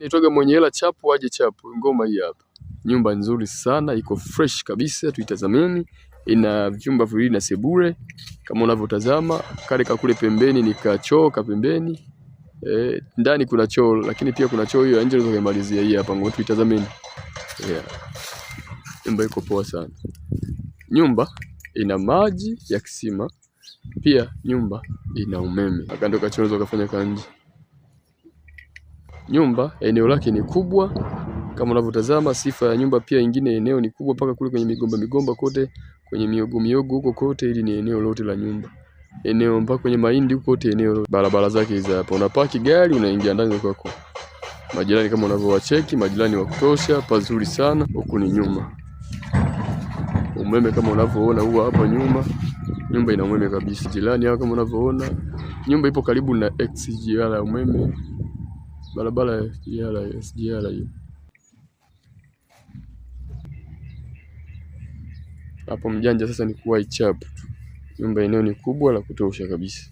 Nitoga mwenye hela chapu aje chapu. Ngoma hii hapa. Nyumba nzuri sana, iko fresh kabisa, tuitazameni. Ina vyumba viwili na sebule kama unavyotazama. Kale ka kule pembeni ni kachoo ka pembeni. Ndani kuna choo, lakini pia kuna choo hiyo nje ndio kumalizia hii hapa. Ngoja tuitazameni. Nyumba iko poa sana. Nyumba ina maji ya kisima. Pia nyumba ina umeme. Akando kachoo unaweza kufanya kanje. Nyumba eneo lake ni kubwa kama unavyotazama. Sifa ya nyumba pia ingine, eneo ni kubwa mpaka kule kwenye migomba kote, kwenye miogo huko kote. Hili ni eneo lote la nyumba, eneo mpaka kwenye mahindi huko kote eneo. Barabara zake hizi hapa, unapaki gari unaingia ndani kwako. Majirani kama unavyowacheki, majirani wa kutosha, pazuri sana. Huku ni nyuma, umeme kama unavyoona huwa hapa nyuma. Nyumba ina umeme kabisa. Jirani hapa kama unavyoona, nyumba ipo karibu na XGR ya umeme. Barabara ya SGR hiyo. Hapo mjanja sasa ni kuwa ichapu tu. Nyumba eneo ni kubwa la kutosha kabisa.